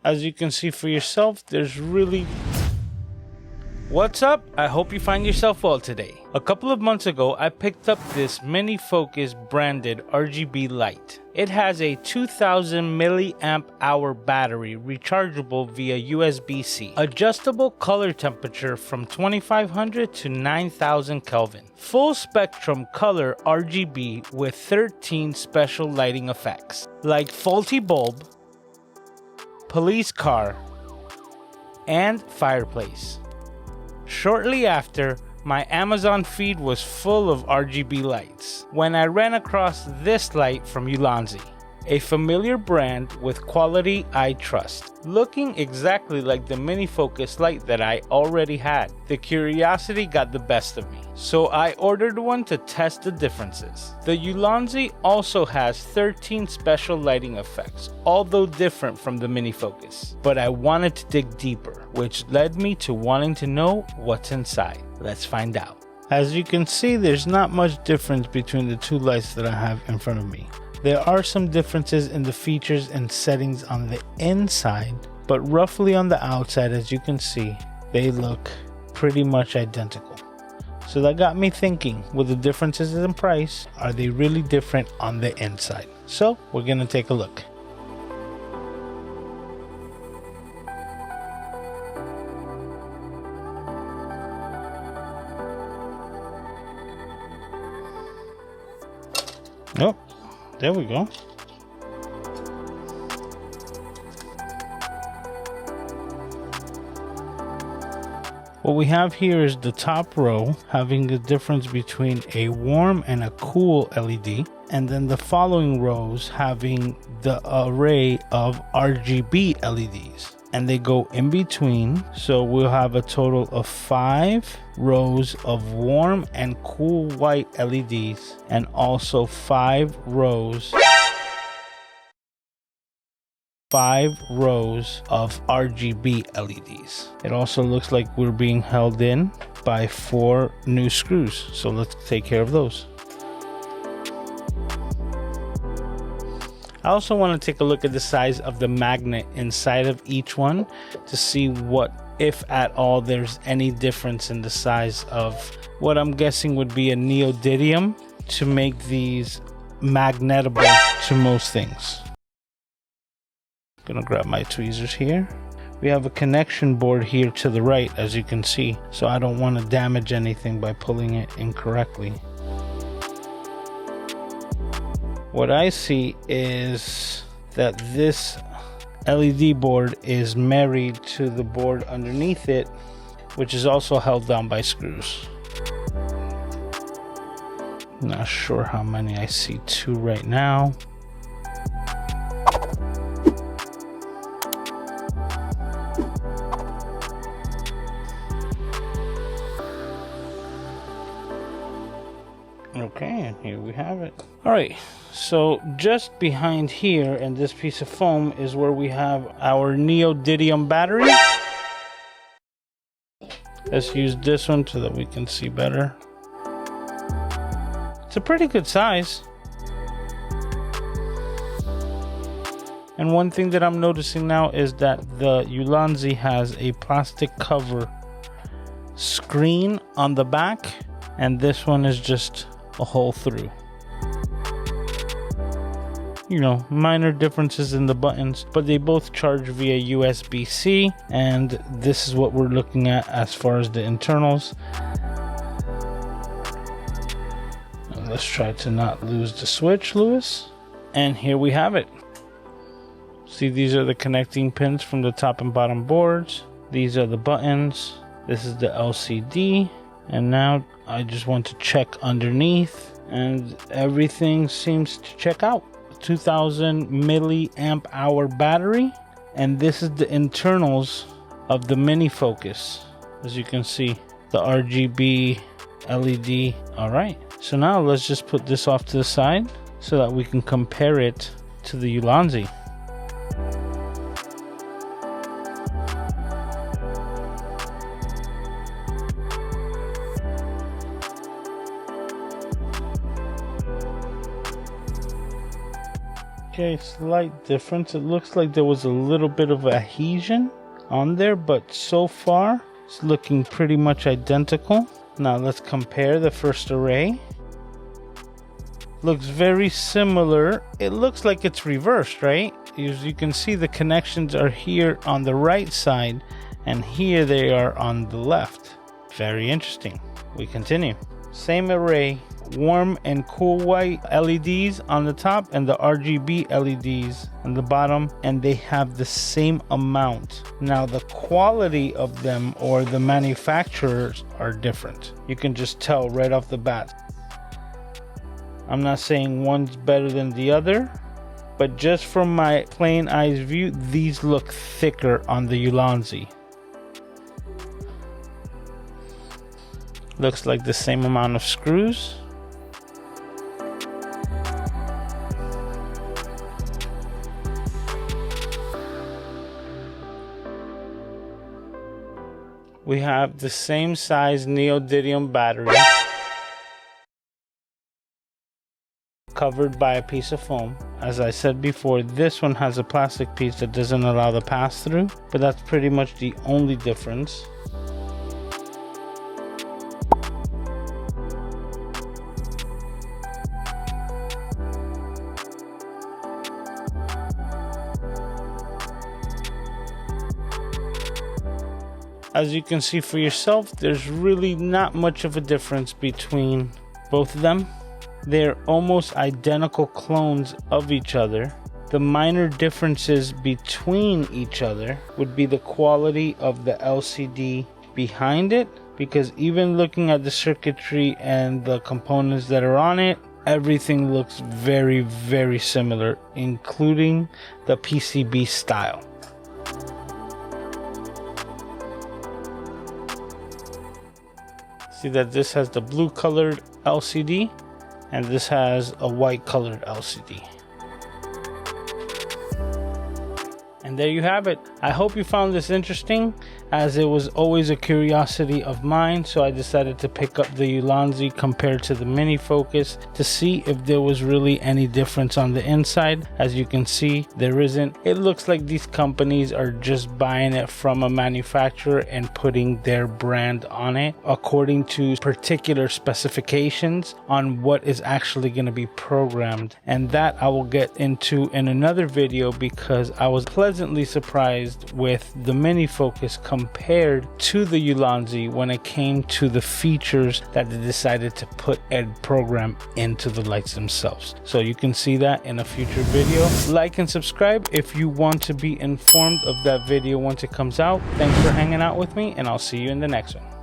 As you can see for yourself, there's really... What's up? I hope you find yourself well today. A couple of months ago, I picked up this Minifocus branded RGB light. It has a 2000 milliamp hour battery rechargeable via USB-C. Adjustable color temperature from 2500 to 9000 Kelvin. Full spectrum color RGB with 13 special lighting effects like faulty bulb, police car, and fireplace. Shortly after, my Amazon feed was full of RGB lights when I ran across this light from Ulanzi, a familiar brand with quality I trust. Looking exactly like the Minifocus light that I already had, the curiosity got the best of me, so I ordered one to test the differences. The Ulanzi also has 13 special lighting effects, although different from the Minifocus, but I wanted to dig deeper, which led me to wanting to know what's inside. Let's find out. As you can see, there's not much difference between the two lights that I have in front of me. There are some differences in the features and settings on the inside, but roughly on the outside, as you can see, they look pretty much identical. So that got me thinking, with the differences in price, are they really different on the inside? So we're gonna take a look. Nope. There we go. What we have here is the top row having the difference between a warm and a cool LED, and then the following rows having the array of RGB LEDs, and they go in between. So we'll have a total of 5 rows of warm and cool white LEDs, and also 5 rows of RGB LEDs. It also looks like we're being held in by 4 new screws, so let's take care of those. I also want to take a look at the size of the magnet inside of each one to see what, if at all, there's any difference in the size of what I'm guessing would be a neodymium to make these magnetable to most things. Gonna grab my tweezers here. We have a connection board here to the right, as you can see, so I don't want to damage anything by pulling it incorrectly. What I see is that this LED board is married to the board underneath it, which is also held down by screws. Not sure how many. I see 2 right now. Okay, and here we have it. All right, so just behind here and this piece of foam is where we have our neodymium battery. Let's use this one so that we can see better. It's a pretty good size. And one thing that I'm noticing now is that the Ulanzi has a plastic cover screen on the back, and this one is just a hole through. You know, minor differences in the buttons, but they both charge via USB-C, and this is what we're looking at as far as the internals. Now let's try to not lose the switch, Lewis. And here we have it. See, these are the connecting pins from the top and bottom boards. These are the buttons. This is the LCD. And now I just want to check underneath, and everything seems to check out. 2000 milliamp hour battery, and this is the internals of the Minifocus. As you can see, the RGB LED. All right, so now let's just put this off to the side so that we can compare it to the Ulanzi. Okay, slight difference. It looks like there was a little bit of adhesion on there, but so far it's looking pretty much identical. Now let's compare the first array. Looks very similar. It looks like it's reversed, right? As you can see, the connections are here on the right side, and here they are on the left. Very interesting. We continue. Same array, warm and cool white LEDs on the top and the RGB LEDs on the bottom, and they have the same amount. Now the quality of them, or the manufacturers, are different. You can just tell right off the bat. I'm not saying one's better than the other, but just from my plain eyes view, these look thicker on the Ulanzi. Looks like the same amount of screws. We have the same size neodymium battery, covered by a piece of foam. As I said before, this one has a plastic piece that doesn't allow the pass-through, but that's pretty much the only difference. As you can see for yourself, there's really not much of a difference between both of them. They're almost identical clones of each other. The minor differences between each other would be the quality of the LCD behind it, because even looking at the circuitry and the components that are on it, everything looks very, very similar, including the PCB style. See that this has the blue colored LCD and this has a white colored LCD. And there you have it. I hope you found this interesting, as it was always a curiosity of mine, so I decided to pick up the Ulanzi compared to the Minifocus to see if there was really any difference on the inside. As you can see, there isn't. It looks like these companies are just buying it from a manufacturer and putting their brand on it according to particular specifications on what is actually going to be programmed. And that I will get into in another video, because I was pleasantly surprised with the Minifocus compared to the Ulanzi when it came to the features that they decided to put and program into the lights themselves. So you can see that in a future video. Like and subscribe if you want to be informed of that video once it comes out. Thanks for hanging out with me, and I'll see you in the next one.